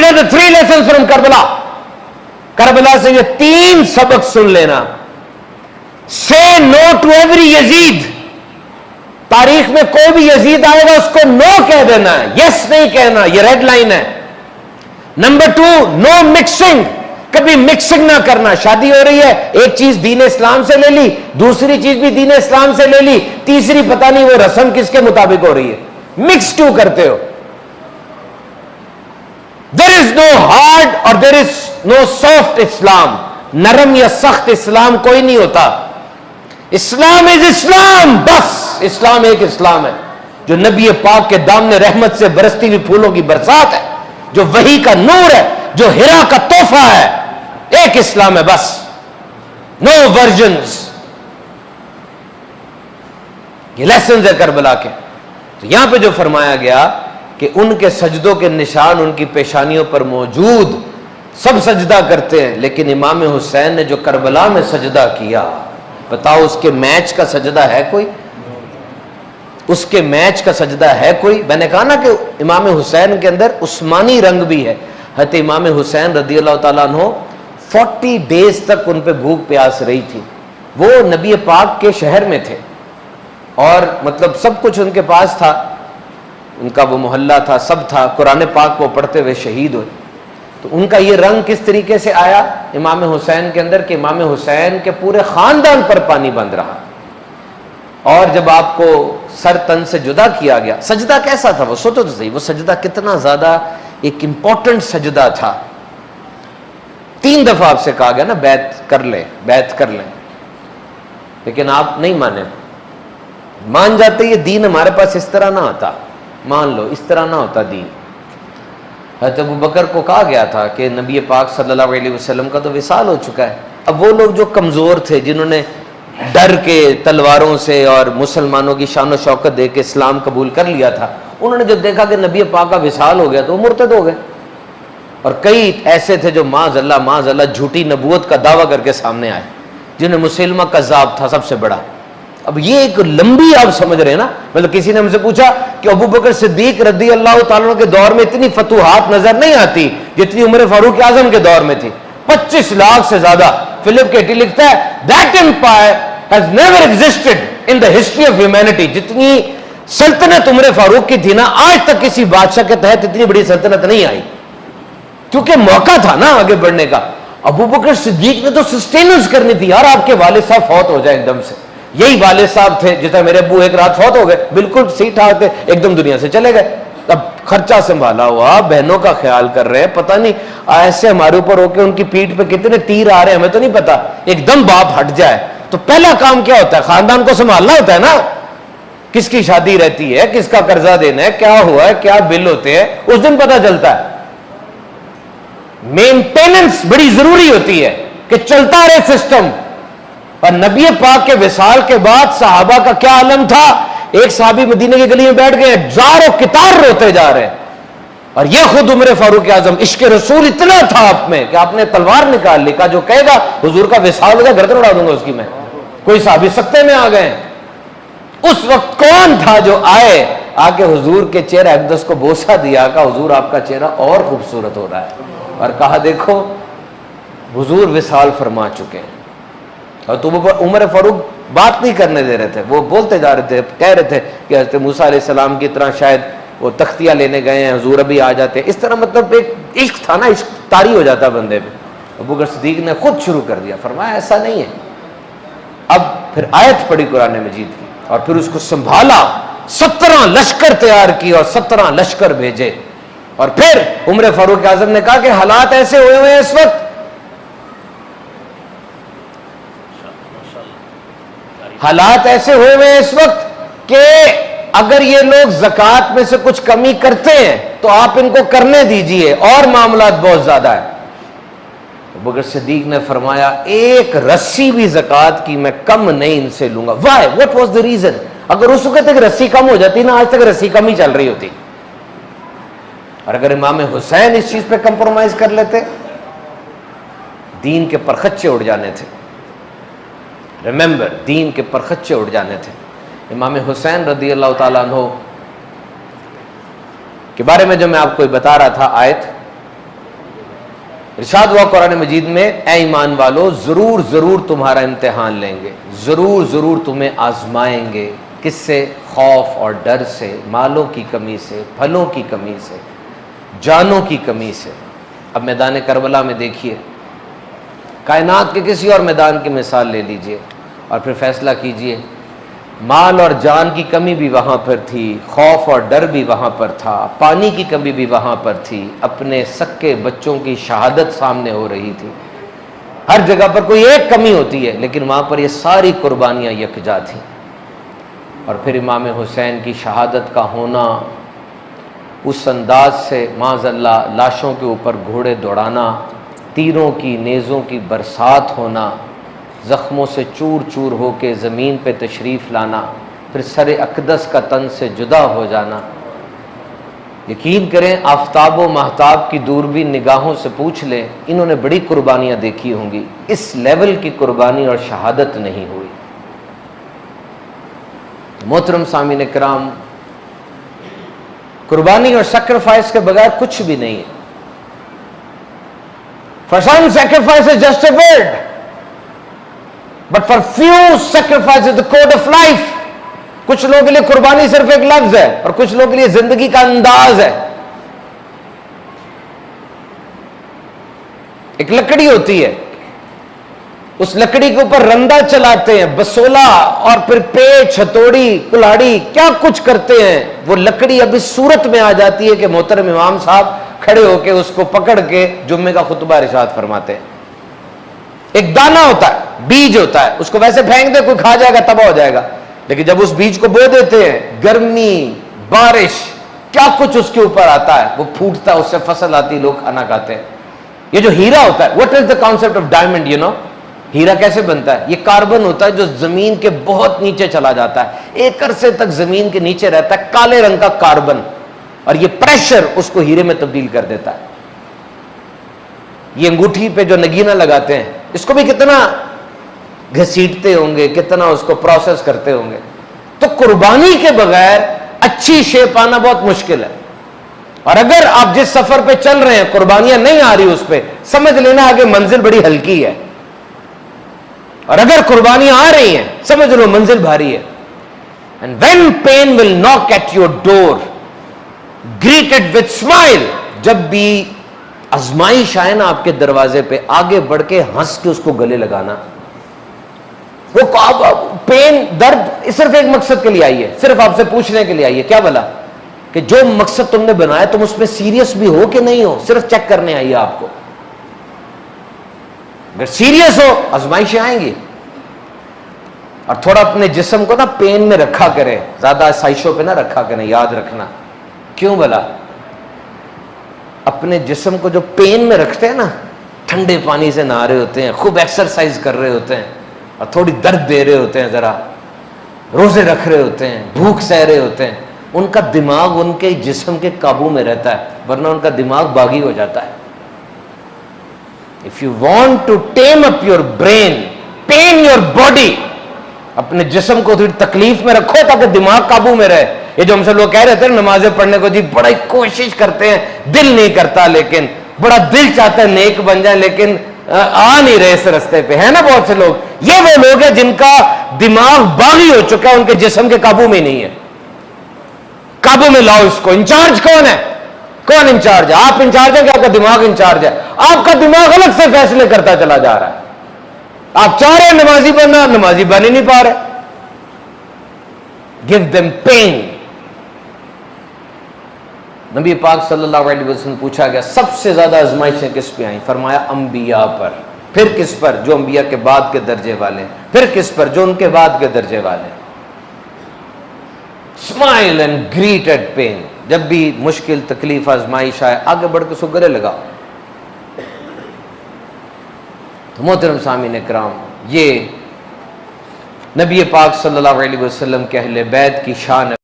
are the 3 lessons from Karbala. Karbala से ये 3 सबक सुन लेना. Say no to every Yazid. तारीख में कोई भी यजीद आएगा उसको नो कह देना है, यस नहीं कहना. ये रेड लाइन है. Number 2, no mixing. कभी मिक्सिंग ना करना. शादी हो रही है, एक चीज दीन इस्लाम से ले ली, दूसरी चीज भी दीन इस्लाम से ले ली, तीसरी पता नहीं वो रस्म किसके मुताबिक हो रही है. मिक्स टू करते हो. देयर इज नो हार्ड और देयर इज नो सॉफ्ट इस्लाम. नरम या सख्त इस्लाम कोई नहीं होता. इस्लाम इज इस्लाम. बस इस्लाम एक इस्लाम है जो नबी पाक के दामने रहमत से बरसती हुई फूलों की बरसात है, जो वही का नूर है, जो हिरा का तोहफा है. एक इस्लाम है बस. No versions. ये लेसन है करबला के. तो यहां पे जो फरमाया गया कि उनके सजदों के निशान उनकी पेशानियों पर मौजूद, सब सजदा करते हैं, लेकिन इमाम हुसैन ने जो करबला में सजदा किया, बताओ उसके मैच का सजदा है कोई? उसके मैच का सजदा है कोई? मैंने कहा ना कि इमाम हुसैन के अंदर उस्मानी रंग भी है. हज़रत इमाम हुसैन रदियल्लाहु ताला अन्हु 40 डेज तक उन पे भूख प्यास रही थी. वो नबी पाक के शहर में थे और मतलब सब कुछ उनके पास था, उनका वो मोहल्ला था, सब था. कुरान पाक को पढ़ते हुए शहीद हुए. तो उनका ये रंग किस तरीके से आया इमाम हुसैन के अंदर कि इमाम हुसैन के पूरे खानदान पर पानी बंद रहा. और जब आपको सर तन से जुदा किया गया, सजदा कैसा था वो सोचो तो सही. वो सजदा कितना ज्यादा एक इंपॉर्टेंट सजदा था. 3 दफा आपसे कहा गया ना बैत कर ले, बैत कर ले, लेकिन आप नहीं माने. मान जाते ये दीन हमारे पास इस तरह ना आता. मान लो इस तरह ना होता दीन. हज़रत अबू बकर को कहा गया था कि नबी पाक सल्लल्लाहु अलैहि वसल्लम का तो विसाल हो चुका है. अब वो लोग जो कमज़ोर थे, जिन्होंने डर के तलवारों से और मुसलमानों की शान व शौकत देख के इस्लाम कबूल कर लिया था, उन्होंने जब देखा कि नबी पाक का विसाल हो गया तो वो मुर्तद हो गए. और कई ऐसे थे जो माज़अल्लाह झूठी नबूवत का दावा करके सामने आए, जिन्हें मुसलमा कज़्ज़ाब था सबसे बड़ा. अब ये एक लंबी आप समझ रहे हैं ना. मतलब किसी ने हमसे पूछा कि अबू बकर सिद्दीक रज़ी अल्लाह ताला अन्हु के दौर में इतनी फतूहात नजर नहीं आती जितनी उमर फारूक आजम के दौर में थी. 25 लाख से ज्यादा. फिलिप केटी लिखता है that empire has never existed in the history of humanity. जितनी सल्तनत उमर फारूक की थी ना, आज तक किसी बादशाह के तहत इतनी बड़ी सल्तनत नहीं आई, क्योंकि मौका था ना आगे बढ़ने का. अबू बकर सिद्दीक ने तो सस्टेनेंस करनी थी. यार आपके वालिद साहब फौत हो जाए एकदम से. यही वालिद साहब थे जिस तरह मेरे अब्बू एक रात फौत हो गए, बिल्कुल सही ठाक थे, एकदम दुनिया से चले गए. अब खर्चा संभाला हुआ, बहनों का ख्याल कर रहे हैं, पता नहीं ऐसे हमारे ऊपर होके उनकी पीठ पे कितने तीर आ रहे हैं हमें तो नहीं पता. एकदम बाप हट जाए तो पहला काम क्या होता है? खानदान को संभालना होता है ना. किसकी शादी रहती है, किसका कर्जा देना है, क्या हुआ है, क्या बिल होते हैं, उस दिन पता चलता है. मेंटेनेंस बड़ी जरूरी होती है कि चलता रहे सिस्टम. और नबी पाक के विसाल के बाद सहाबा का क्या आलम था. एक साहबी मदीने की गली में बैठ गए, जारो कितार रोते जा रहे हैं. और यह खुद उमर फारूक आजम, इश्क रसूल इतना था आप में कि आपने तलवार निकाल ली. का जो कहेगा हुजूर का विसाल होगा गर्दन उड़ा दूंगा उसकी मैं. कोई साहबी सख्ते में आ गए. उस वक्त कौन था जो आए, आके हुजूर के चेहरे अक़दस को बोसा दिया, का हुजूर आपका चेहरा और खूबसूरत हो रहा है. और कहा देखो हुजूर विसाल फरमा चुके हैं. और तो उमर फारूक बात नहीं करने दे रहे थे. वो बोलते जा रहे थे, कह रहे थे कि हज़रत मूसा अलैहिस्सलाम की तरह शायद वो तख्तियाँ लेने गए हैं, हुजूर अभी आ जाते. इस तरह मतलब एक इश्क था ना, इश्क तारी हो जाता बंदे में. अबू बकर सिद्दीक ने खुद शुरू कर दिया. फरमाया ऐसा नहीं है. अब फिर आयत पढ़ी कुरान मजीद की और फिर उसको संभाला. 17 लश्कर तैयार किए और 17 लश्कर भेजे. और फिर उमर फारूक आजम ने कहा कि हालात ऐसे हुए हुए हैं इस वक्त, हालात ऐसे हुए हुए हैं इस वक्त कि अगर ये लोग ज़कात में से कुछ कमी करते हैं तो आप इनको करने दीजिए, और मामलात बहुत ज्यादा है. अबू बकर सिद्दीक ने फरमाया एक रस्सी भी ज़कात की मैं कम नहीं इनसे लूंगा. Why, what was the reason? अगर उस वक्त एक रस्सी कम हो जाती ना, आज तक रस्सी कम ही चल रही होती. और अगर इमाम हुसैन इस चीज पे कंप्रोमाइज कर लेते, दीन के परखच्चे उड़ जाने थे. रिमेंबर, दीन के परखच्चे उड़ जाने थे. इमाम हुसैन रदी अल्लाह ताला अन्हु के बारे में जो मैं आपको बता रहा था आयत, इरशाद हुआ कुरान मजीद में, ए ईमान वालो, जरूर जरूर तुम्हारा इम्तिहान लेंगे, जरूर जरूर तुम्हें आजमाएंगे। किससे? खौफ और डर से, मालों की कमी से, फलों की कमी से, जानों की कमी से। अब मैदान करबला में देखिए, कायनात के किसी और मैदान की मिसाल ले लीजिए और फिर फैसला कीजिए। माल और जान की कमी भी वहाँ पर थी, खौफ और डर भी वहाँ पर था, पानी की कमी भी वहाँ पर थी, अपने सक्के बच्चों की शहादत सामने हो रही थी। हर जगह पर कोई एक कमी होती है, लेकिन वहाँ पर ये सारी कुर्बानियाँ यकजा थी। और फिर इमाम हुसैन की शहादत का होना, उस अंदाज से माज़अल्लाह लाशों के ऊपर घोड़े दौड़ाना, तीरों की नेज़ों की बरसात होना, ज़ख्मों से चूर चूर होकर ज़मीन पे तशरीफ़ लाना, फिर सर अक़दस का तन से जुदा हो जाना। यकीन करें, आफ्ताब व महताब की दूरबीन निगाहों से पूछ लें, इन्होंने बड़ी कुर्बानियाँ देखी होंगी, इस लेवल की कुर्बानी और शहादत नहीं हुई। मोहतरम सामीन किराम, कुर्बानी और सेक्रीफाइस के बगैर कुछ भी नहीं है। For some sacrifice is just a word, but for few sacrifice is the code of life. कुछ लोगों के लिए कुर्बानी सिर्फ एक लफ्ज है और कुछ लोगों के लिए जिंदगी का अंदाज है। एक लकड़ी होती है, उस लकड़ी के ऊपर रंदा चलाते हैं, बसोला और फिर पेच, हथौड़ी, कुल्हाड़ी, क्या कुछ करते हैं। वो लकड़ी अब इस सूरत में आ जाती है कि मोहतरम इमाम साहब खड़े होके उसको पकड़ के जुम्मे का खुतबा इरशाद फरमाते हैं। एक दाना होता है, बीज होता है, उसको वैसे फेंक दे कोई खा जाएगा, तबाह हो जाएगा। लेकिन जब उस बीज को बो देते हैं, गर्मी, बारिश, क्या कुछ उसके ऊपर आता है, वो फूटता है, उससे फसल आती है, लोग खाना खाते हैं। ये जो हीरा होता है, what is the concept of diamond, you know? हीरा कैसे बनता है? ये कार्बन होता है जो जमीन के बहुत नीचे चला जाता है, एक अरसे तक जमीन के नीचे रहता है, काले रंग का कार्बन, और ये प्रेशर उसको हीरे में तब्दील कर देता है। ये अंगूठी पे जो नगीना लगाते हैं, इसको भी कितना घसीटते होंगे, कितना उसको प्रोसेस करते होंगे। तो कुर्बानी के बगैर अच्छी शेप आना बहुत मुश्किल है। और अगर आप जिस सफर पे चल रहे हैं, कुर्बानियां नहीं आ रही उस पर, समझ लेना आगे मंजिल बड़ी हल्की है। और अगर कुर्बानियां आ रही हैं, समझ लो मंजिल भारी है। And when pain will knock at your door, greet it with smile. जब भी आजमाइश आए ना आपके दरवाजे पे, आगे बढ़ के हंस के उसको गले लगाना। वो पेन, दर्द सिर्फ एक मकसद के लिए आई है, सिर्फ आपसे पूछने के लिए आई है, क्या बोला कि जो मकसद तुमने बनाया तुम उसमें सीरियस भी हो कि नहीं हो, सिर्फ चेक करने आई है आपको। अगर सीरियस हो, आजमाइशें आएंगी। और थोड़ा अपने जिस्म को ना पेन में रखा करें, ज्यादा साइशों पे ना रखा करें, याद रखना। क्यों बोला? अपने जिस्म को जो पेन में रखते हैं ना, ठंडे पानी से नहा रहे होते हैं, खूब एक्सरसाइज कर रहे होते हैं, और थोड़ी दर्द दे रहे होते हैं, जरा रोजे रख रहे होते हैं, भूख सह रहे होते हैं, उनका दिमाग उनके जिस्म के काबू में रहता है, वरना उनका दिमाग बागी हो जाता है। If you want to tame up your brain, tame your body, अपने जिस्म को थोड़ी तकलीफ में रखो ताकि दिमाग काबू में रहे। ये जो हमसे लोग कह रहे थे नमाजें पढ़ने को, जी बड़ी कोशिश करते हैं, दिल नहीं करता, लेकिन बड़ा दिल चाहता है नेक बन जाए, लेकिन आ नहीं रहे इस रास्ते पे, है ना बहुत से लोग। ये वो लोग हैं जिनका दिमाग बागी हो चुका है, उनके जिस्म के काबू में नहीं है। काबू में लाओ इसको। इंचार्ज कौन है? कौन इंचार्ज है? आप इंचार्ज है कि आपका दिमाग इंचार्ज है? आपका दिमाग अलग से फैसले करता चला जा रहा है। आप चाह रहे नमाजी बनना, नमाजी बन ही नहीं पा रहे। Give them pain. नबी पाक सल्लल्लाहु अलैहि वसल्लम पूछा गया सबसे ज्यादा आजमाइशें किस पे आई? फरमाया अंबिया पर। फिर किस पर? जो अंबिया के बाद के दर्जे वाले। फिर किस पर? जो उनके बाद के दर्जे वाले। Smile and greet at pain. जब भी मुश्किल, तकलीफ, आजमाइश आए, आगे बढ़ के उसको गले लगाओ। तो मोहतरम सामीन इकराम, ये नबी पाक सल्लल्लाहु अलैहि वसल्लम के अहले बैत की शान है।